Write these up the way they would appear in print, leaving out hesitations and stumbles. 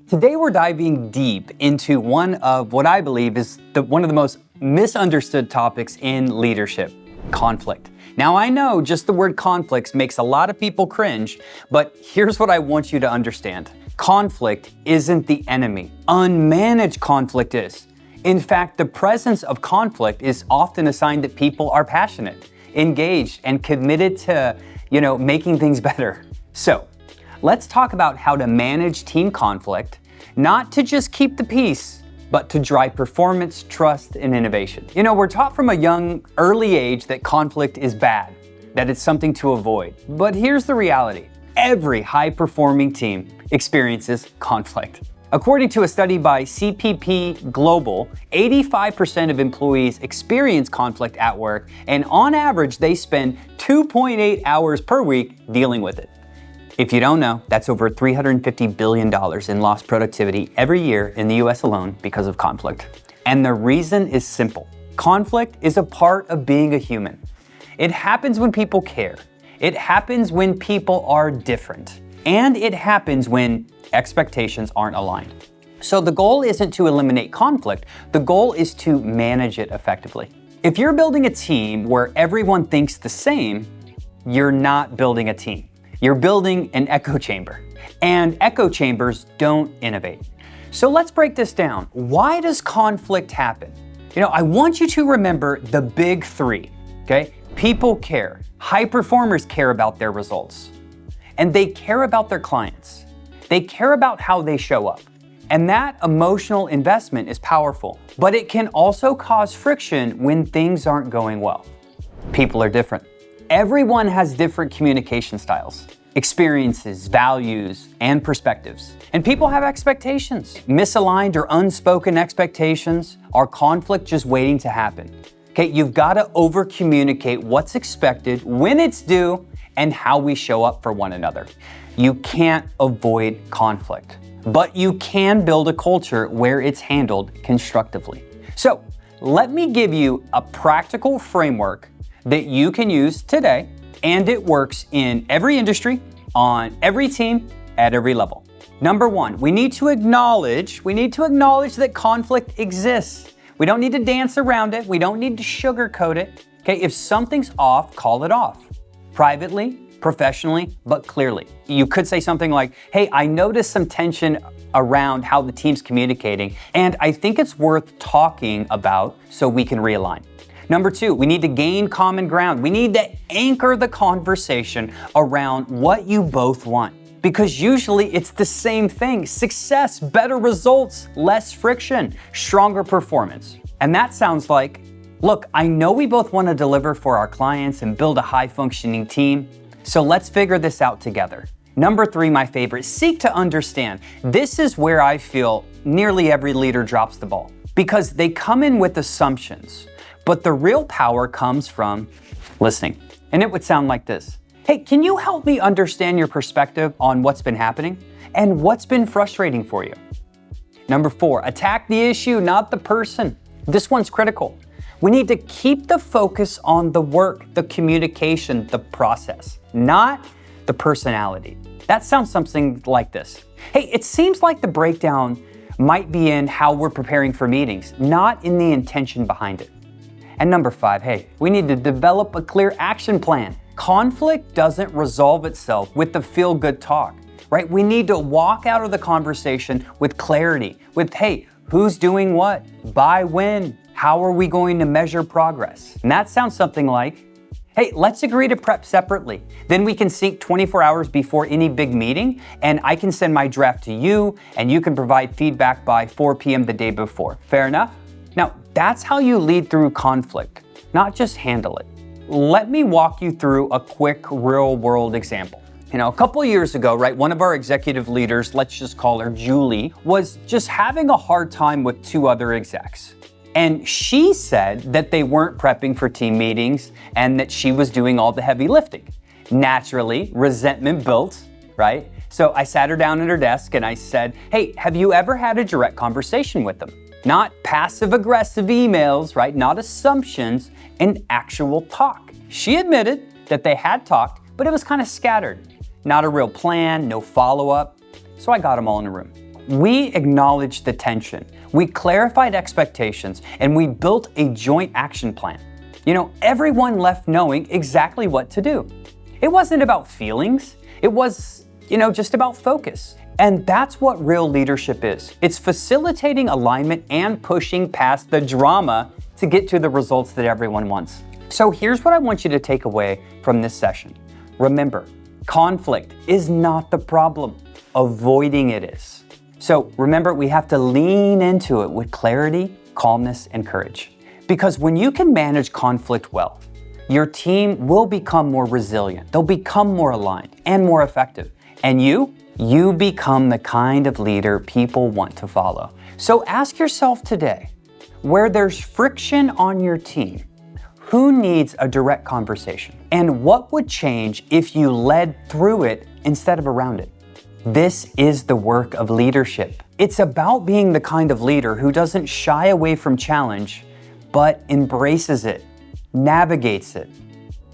Today we're diving deep into one of what I believe is one of the most misunderstood topics in leadership: conflict. Now I know just the word conflict makes a lot of people cringe, but here's what I want you to understand. Conflict isn't the enemy. Unmanaged conflict is. In fact, the presence of conflict is often a sign that people are passionate, engaged, and committed to, making things better. So, let's talk about how to manage team conflict, not to just keep the peace, but to drive performance, trust, and innovation. We're taught from a young, early age that conflict is bad, that it's something to avoid. But here's the reality. Every high-performing team experiences conflict. According to a study by CPP Global, 85% of employees experience conflict at work, and on average, they spend 2.8 hours per week dealing with it. If you don't know, that's over $350 billion in lost productivity every year in the US alone because of conflict. And the reason is simple. Conflict is a part of being a human. It happens when people care. It happens when people are different. And it happens when expectations aren't aligned. So the goal isn't to eliminate conflict. The goal is to manage it effectively. If you're building a team where everyone thinks the same, you're not building a team. You're building an echo chamber, and echo chambers don't innovate. So let's break this down. Why does conflict happen? I want you to remember the big three, okay? People care. High performers care about their results, and they care about their clients. They care about how they show up. And that emotional investment is powerful, but it can also cause friction when things aren't going well. People are different. Everyone has different communication styles, experiences, values, and perspectives. And people have expectations. Misaligned or unspoken expectations are conflict just waiting to happen. Okay, you've got to over-communicate what's expected, when it's due, and how we show up for one another. You can't avoid conflict, but you can build a culture where it's handled constructively. So, let me give you a practical framework that you can use today, and it works in every industry, on every team, at every level. Number one, we need to acknowledge that conflict exists. We don't need to dance around it. We don't need to sugarcoat it. Okay, if something's off, call it off. Privately, professionally, but clearly. You could say something like, hey, I noticed some tension around how the team's communicating, and I think it's worth talking about so we can realign. Number two, we need to gain common ground. We need to anchor the conversation around what you both want. Because usually it's the same thing: success, better results, less friction, stronger performance. And that sounds like, look, I know we both want to deliver for our clients and build a high-functioning team, so let's figure this out together. Number three, my favorite, seek to understand. This is where I feel nearly every leader drops the ball, because they come in with assumptions. But the real power comes from listening. And it would sound like this. Hey, can you help me understand your perspective on what's been happening and what's been frustrating for you? Number four, attack the issue, not the person. This one's critical. We need to keep the focus on the work, the communication, the process, not the personality. That sounds something like this. Hey, it seems like the breakdown might be in how we're preparing for meetings, not in the intention behind it. And number five, hey, we need to develop a clear action plan. Conflict doesn't resolve itself with the feel-good talk, right? We need to walk out of the conversation with clarity, with, hey, who's doing what? By when? How are we going to measure progress? And that sounds something like, hey, let's agree to prep separately. Then we can sync 24 hours before any big meeting, and I can send my draft to you, and you can provide feedback by 4 p.m. the day before. Fair enough? Now, that's how you lead through conflict, not just handle it. Let me walk you through a quick real-world example. A couple of years ago, right, one of our executive leaders, let's just call her Julie, was just having a hard time with two other execs. And she said that they weren't prepping for team meetings and that she was doing all the heavy lifting. Naturally, resentment built, right? So I sat her down at her desk and I said, hey, have you ever had a direct conversation with them? Not passive-aggressive emails, right? Not assumptions, and actual talk. She admitted that they had talked, but it was kind of scattered. Not a real plan, no follow-up. So I got them all in a room. we acknowledged the tension, we clarified expectations, and we built a joint action plan. Everyone left knowing exactly what to do. It wasn't about feelings, it was, just about focus. And that's what real leadership is. It's facilitating alignment and pushing past the drama to get to the results that everyone wants. So here's what I want you to take away from this session. Remember, conflict is not the problem. Avoiding it is. So remember, we have to lean into it with clarity, calmness, and courage. Because when you can manage conflict well, your team will become more resilient, they'll become more aligned and more effective. And you become the kind of leader people want to follow. So ask yourself today, where there's friction on your team, who needs a direct conversation? And what would change if you led through it instead of around it? This is the work of leadership. It's about being the kind of leader who doesn't shy away from challenge, but embraces it, navigates it,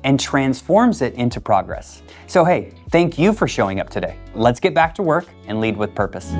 and transforms it into progress. So hey, thank you for showing up today. Let's get back to work and lead with purpose.